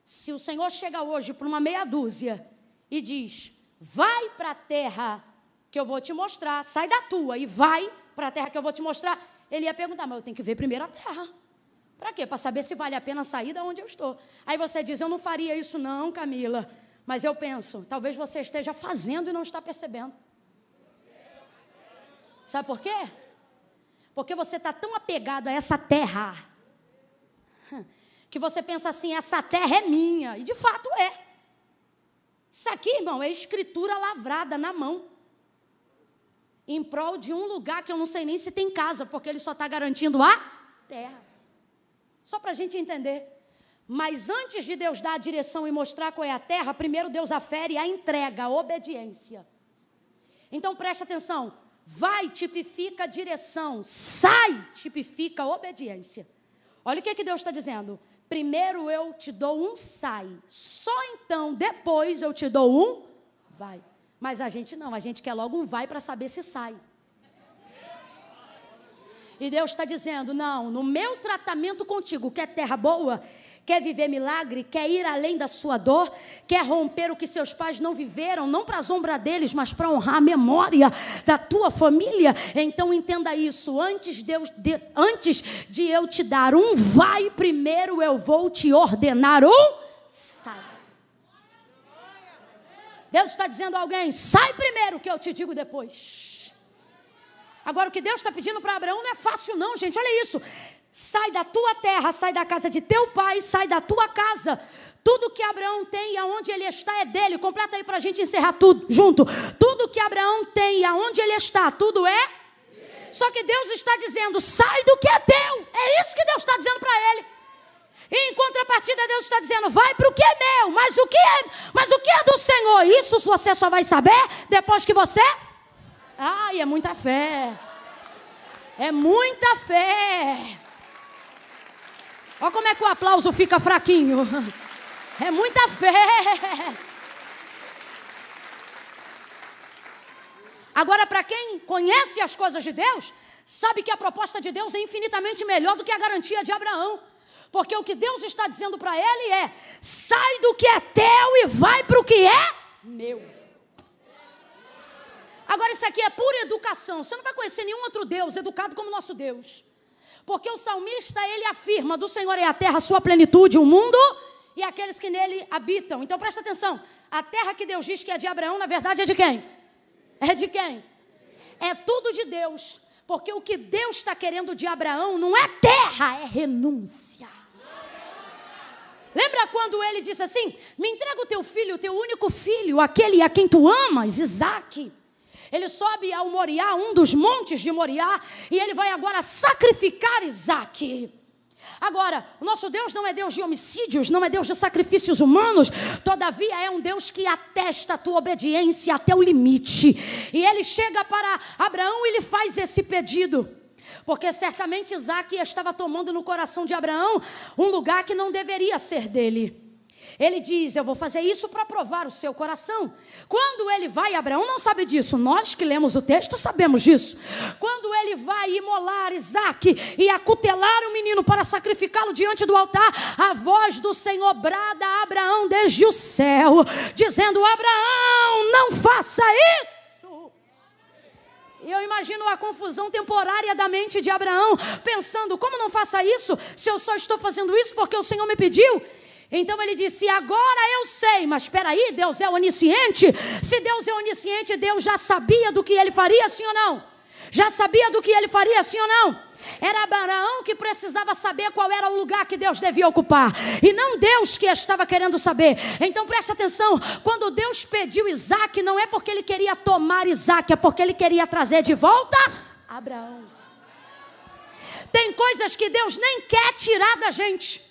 Se o Senhor chega hoje para uma meia dúzia e diz: vai para a terra que eu vou te mostrar, sai da tua e vai para a terra que eu vou te mostrar, ele ia perguntar: mas eu tenho que ver primeiro a terra. Para quê? Para saber se vale a pena sair da onde eu estou. Aí você diz: eu não faria isso não, Camila. Mas eu penso, talvez você esteja fazendo e não está percebendo. Sabe por quê? Porque você está tão apegado a essa terra, que você pensa assim: essa terra é minha. E de fato é. Isso aqui, irmão, é escritura lavrada na mão, em prol de um lugar que eu não sei nem se tem casa, porque ele só está garantindo a terra. Só para a gente entender. Mas antes de Deus dar a direção e mostrar qual é a terra, primeiro Deus afere a entrega, a obediência. Então preste atenção: vai tipifica a direção, sai tipifica a obediência. Olha o que Deus está dizendo: primeiro eu te dou um sai, só então depois eu te dou um vai. Mas a gente não, a gente quer logo um vai para saber se sai. E Deus está dizendo: não, no meu tratamento contigo, quer terra boa, Quer viver milagre? Quer ir além da sua dor? Quer romper o que seus pais não viveram? Não para a sombra deles, mas para honrar a memória da tua família? Então entenda isso. Antes de eu te dar um vai, primeiro eu vou te ordenar um sai. Deus está dizendo a alguém: sai primeiro, que eu te digo depois. Agora, o que Deus está pedindo para Abraão não é fácil não, gente. Olha isso. Sai da tua terra, sai da casa de teu pai, sai da tua casa. Tudo que Abraão tem e aonde ele está é dele. Completa aí para a gente encerrar tudo junto. Tudo que Abraão tem e aonde ele está, tudo é. Só que Deus está dizendo: sai do que é teu. É isso que Deus está dizendo para ele. E em contrapartida, Deus está dizendo: vai para o que é meu. Mas o que é do Senhor? Isso você só vai saber depois que você... Ai, é muita fé. É muita fé. Olha como é que o aplauso fica fraquinho. É muita fé. Agora, para quem conhece as coisas de Deus, sabe que a proposta de Deus é infinitamente melhor do que a garantia de Abraão. Porque o que Deus está dizendo para ele é: sai do que é teu e vai para o que é meu. Agora, isso aqui é pura educação. Você não vai conhecer nenhum outro Deus educado como nosso Deus. Porque o salmista, ele afirma: do Senhor é a terra, a sua plenitude, o mundo e aqueles que nele habitam. Então presta atenção, a terra que Deus diz que é de Abraão, na verdade é de quem? É de quem? É tudo de Deus. Porque o que Deus está querendo de Abraão não é terra, é renúncia. Lembra quando ele disse assim: me entrega o teu filho, o teu único filho, aquele a quem tu amas, Isaque. Ele sobe ao Moriá, um dos montes de Moriá, e ele vai agora sacrificar Isaque. Agora, o nosso Deus não é Deus de homicídios, não é Deus de sacrifícios humanos, todavia é um Deus que atesta a tua obediência até o limite. E ele chega para Abraão e lhe faz esse pedido, porque certamente Isaque estava tomando no coração de Abraão um lugar que não deveria ser dele. Ele diz: eu vou fazer isso para provar o seu coração. Quando ele vai, Abraão não sabe disso. Nós que lemos o texto sabemos disso. Quando ele vai imolar Isaque e acutelar o menino para sacrificá-lo diante do altar, a voz do Senhor brada a Abraão desde o céu, dizendo: Abraão, não faça isso. E eu imagino a confusão temporária da mente de Abraão, pensando: como não faça isso, se eu só estou fazendo isso porque o Senhor me pediu? Então ele disse: agora eu sei. Mas espera aí, Deus é onisciente? Se Deus é onisciente, Deus já sabia do que ele faria, sim ou não? Já sabia do que ele faria, sim ou não? Era Abraão que precisava saber qual era o lugar que Deus devia ocupar, e não Deus que estava querendo saber. Então preste atenção, quando Deus pediu Isaque, não é porque ele queria tomar Isaque, é porque ele queria trazer de volta Abraão. Tem coisas que Deus nem quer tirar da gente.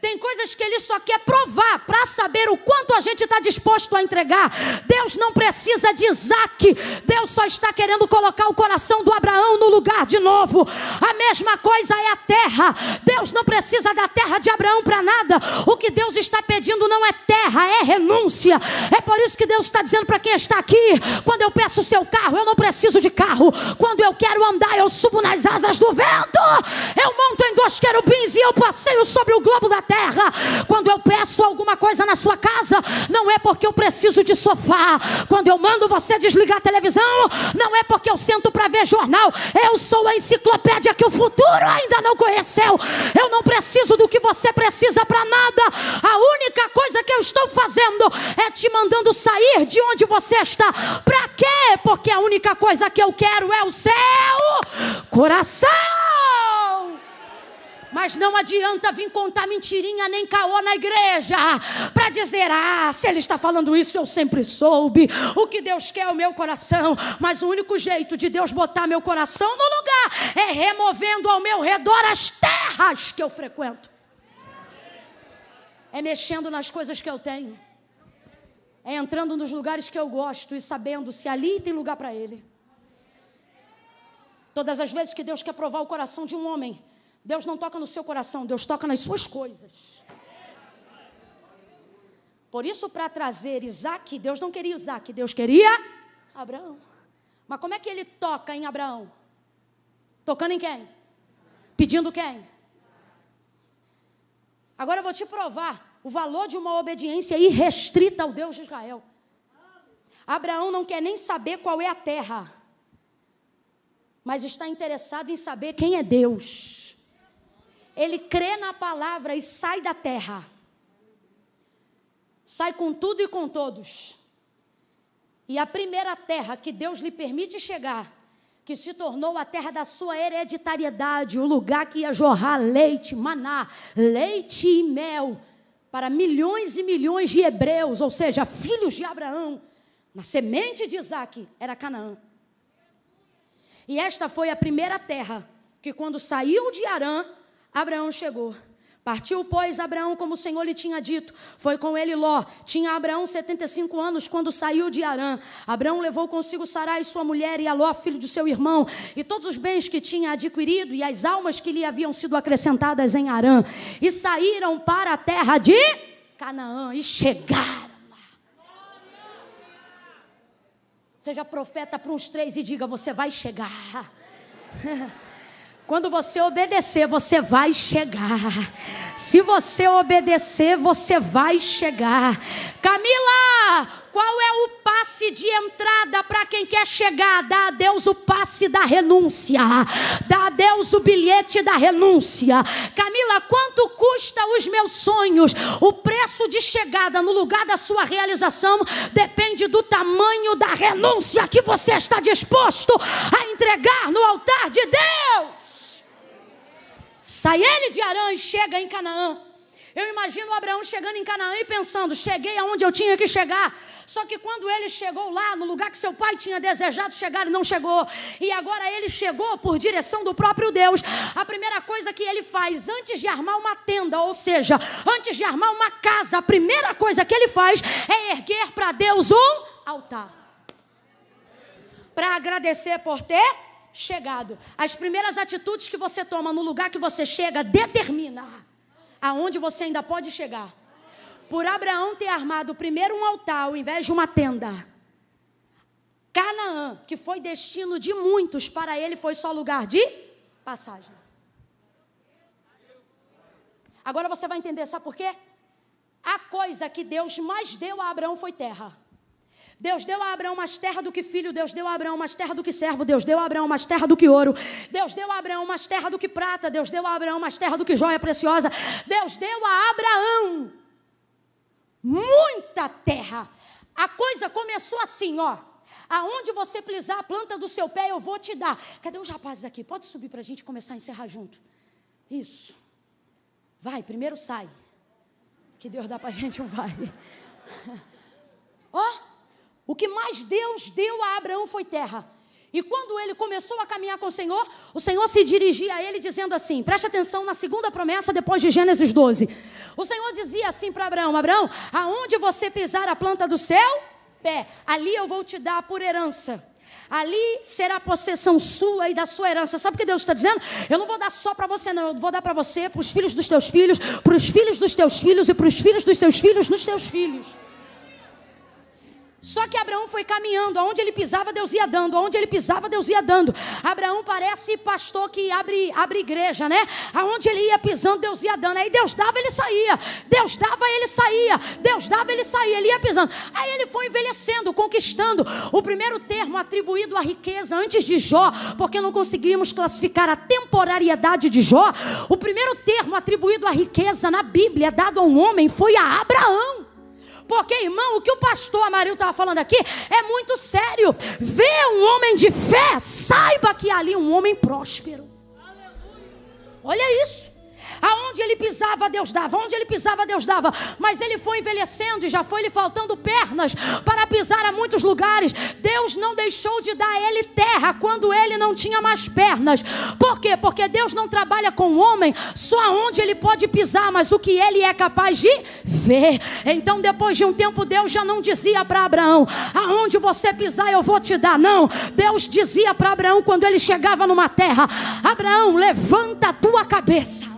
Tem coisas que Ele só quer provar para saber o quanto a gente está disposto a entregar. Deus não precisa de Isaque. Deus só está querendo colocar o coração do Abraão no lugar de novo. A mesma coisa é a terra. Deus não precisa da terra de Abraão para nada. O que Deus está pedindo não é terra, é renúncia. É por isso que Deus está dizendo para quem está aqui: quando eu peço o seu carro, eu não preciso de carro. Quando eu quero andar, eu subo nas asas do vento. Eu monto em 2 querubins e eu passeio sobre o globo da terra. Quando eu peço alguma coisa na sua casa, não é porque eu preciso de sofá. Quando eu mando você desligar a televisão, não é porque eu sento para ver jornal. Eu sou a enciclopédia que o futuro ainda não conheceu. Eu não preciso do que você precisa para nada. A única coisa que eu estou fazendo é te mandando sair de onde você está. Para quê? Porque a única coisa que eu quero é o seu coração. Mas não adianta vir contar mentirinha nem caô na igreja para dizer: ah, se ele está falando isso, eu sempre soube. O que Deus quer é o meu coração. Mas o único jeito de Deus botar meu coração no lugar é removendo ao meu redor as terras que eu frequento. É mexendo nas coisas que eu tenho. É entrando nos lugares que eu gosto e sabendo se ali tem lugar para Ele. Todas as vezes que Deus quer provar o coração de um homem, Deus não toca no seu coração, Deus toca nas suas coisas. Por isso, para trazer Isaque, Deus não queria Isaque, Deus queria Abraão. Mas como é que Ele toca em Abraão? Tocando em quem? Pedindo quem? Agora eu vou te provar o valor de uma obediência irrestrita ao Deus de Israel. Abraão não quer nem saber qual é a terra, mas está interessado em saber quem é Deus. Ele crê na palavra e sai da terra. Sai com tudo e com todos. E a primeira terra que Deus lhe permite chegar, que se tornou a terra da sua hereditariedade, o lugar que ia jorrar leite, maná, leite e mel, para milhões e milhões de hebreus, ou seja, filhos de Abraão, na semente de Isaque, era Canaã. E esta foi a primeira terra, que quando saiu de Harã, Abraão chegou. Partiu, pois, Abraão, como o Senhor lhe tinha dito. Foi com ele Ló. Tinha Abraão 75 anos quando saiu de Harã. Abraão levou consigo Sarai, sua mulher, e a Ló, filho de seu irmão, e todos os bens que tinha adquirido, e as almas que lhe haviam sido acrescentadas em Harã. E saíram para a terra de Canaã, e chegaram lá. Seja profeta para uns 3 e diga, você vai chegar. Quando você obedecer, você vai chegar. Se você obedecer, você vai chegar. Camila, qual é o passe de entrada para quem quer chegar? Dá a Deus o passe da renúncia. Dá a Deus o bilhete da renúncia. Camila, quanto custa os meus sonhos? O preço de chegada no lugar da sua realização depende do tamanho da renúncia que você está disposto a entregar no altar de Deus. Sai ele de Harã e chega em Canaã. Eu imagino Abraão chegando em Canaã e pensando, cheguei aonde eu tinha que chegar. Só que quando ele chegou lá, no lugar que seu pai tinha desejado chegar, ele não chegou. E agora ele chegou por direção do próprio Deus. A primeira coisa que ele faz, antes de armar uma tenda, ou seja, antes de armar uma casa, a primeira coisa que ele faz é erguer para Deus um altar. Para agradecer por ter chegado. As primeiras atitudes que você toma no lugar que você chega determina aonde você ainda pode chegar. Por Abraão ter armado primeiro um altar ao invés de uma tenda, Canaã, que foi destino de muitos, para ele foi só lugar de passagem. Agora você vai entender, sabe por quê? A coisa que Deus mais deu a Abraão foi terra. Deus deu a Abraão mais terra do que filho, Deus deu a Abraão mais terra do que servo, Deus deu a Abraão mais terra do que ouro, Deus deu a Abraão mais terra do que prata, Deus deu a Abraão mais terra do que joia preciosa, Deus deu a Abraão muita terra. A coisa começou assim, ó. Aonde você pisar a planta do seu pé, eu vou te dar. Cadê os rapazes aqui? Pode subir para a gente começar a encerrar junto. Isso. Vai, primeiro sai. Que Deus dá para a gente um vai. Ó. O que mais Deus deu a Abraão foi terra. E quando ele começou a caminhar com o Senhor se dirigia a ele dizendo assim, preste atenção na segunda promessa depois de Gênesis 12. O Senhor dizia assim para Abraão, Abraão, aonde você pisar a planta do seu pé, ali eu vou te dar por herança. Ali será a possessão sua e da sua herança. Sabe o que Deus está dizendo? Eu não vou dar só para você não, eu vou dar para você, para os filhos dos teus filhos, para os filhos dos teus filhos e para os filhos dos seus filhos nos teus filhos. Só que Abraão foi caminhando, aonde ele pisava Deus ia dando, aonde ele pisava Deus ia dando. Abraão parece pastor que abre igreja, né? Aonde ele ia pisando Deus ia dando, aí Deus dava ele saía, Deus dava ele saía, Deus dava ele saía, ele ia pisando. Aí ele foi envelhecendo, conquistando. O primeiro termo atribuído à riqueza antes de Jó, porque não conseguimos classificar a temporariedade de Jó. O primeiro termo atribuído à riqueza na Bíblia dado a um homem foi a Abraão. Porque, irmão, o que o pastor Amarildo estava falando aqui é muito sério. Vê um homem de fé, saiba que há ali um homem próspero. Olha isso. Aonde ele pisava, Deus dava. Onde ele pisava, Deus dava. Mas ele foi envelhecendo e já foi lhe faltando pernas para pisar a muitos lugares. Deus não deixou de dar a ele terra quando ele não tinha mais pernas. Por quê? Porque Deus não trabalha com o homem só onde ele pode pisar, mas o que ele é capaz de ver. Então, depois de um tempo, Deus já não dizia para Abraão, aonde você pisar eu vou te dar. Não. Deus dizia para Abraão quando ele chegava numa terra, Abraão, levanta a tua cabeça.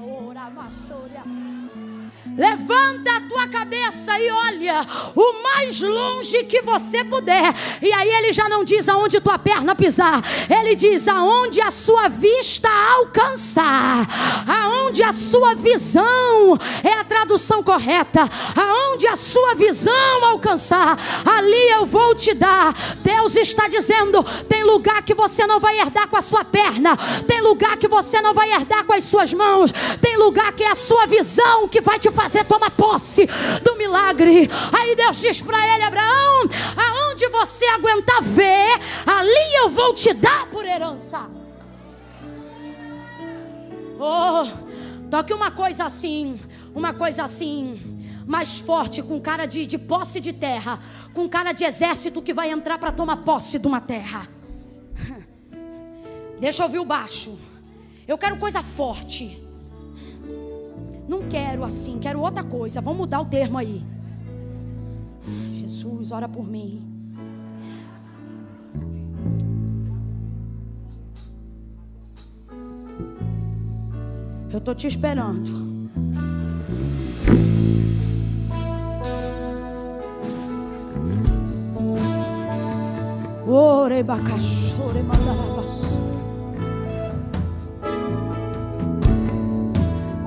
Levanta a tua cabeça pega e olha o mais longe que você puder. E aí ele já não diz aonde tua perna pisar, ele diz aonde a sua vista alcançar, aonde a sua visão, é a tradução correta, aonde a sua visão alcançar, ali eu vou te dar. Deus está dizendo, tem lugar que você não vai herdar com a sua perna, tem lugar que você não vai herdar com as suas mãos, tem lugar que é a sua visão que vai te fazer tomar posse do milagre. Aí Deus diz para ele: Abraão, aonde você aguentar ver, ali eu vou te dar por herança. Oh, toque uma coisa assim, mais forte, com cara de posse de terra, com cara de exército que vai entrar para tomar posse de uma terra. Deixa eu ouvir o baixo. Eu quero coisa forte. Não quero assim, quero outra coisa. Vamos mudar o termo aí. Jesus, ora por mim. Eu estou te esperando. Ore bacachore mandaravas.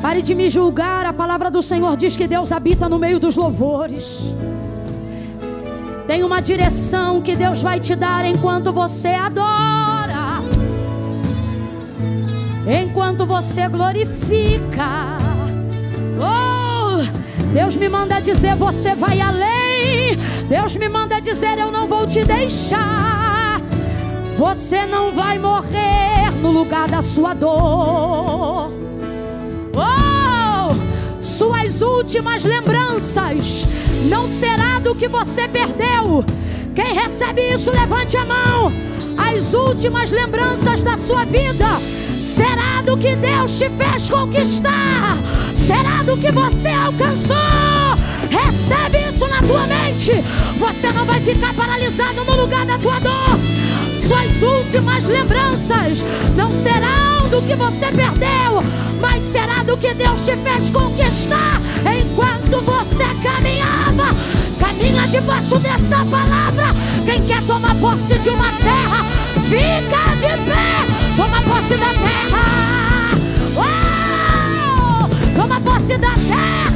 Pare de me julgar. A palavra do Senhor diz que Deus habita no meio dos louvores. Tem uma direção que Deus vai te dar enquanto você adora, enquanto você glorifica. Oh, Deus me manda dizer: você vai além. Deus me manda dizer: eu não vou te deixar. Você não vai morrer no lugar da sua dor. Oh, suas últimas lembranças não será do que você perdeu. Quem recebe isso, levante a mão. As últimas lembranças da sua vida será do que Deus te fez conquistar, será do que você alcançou. Recebe isso na tua mente. Você não vai ficar paralisado no lugar da tua dor. Suas últimas lembranças não serão do que você perdeu, mas será do que Deus te fez conquistar enquanto você caminhava. Caminha debaixo dessa palavra. Quem quer tomar posse de uma terra, fica de pé. Toma posse da terra. Uau! Toma posse da terra.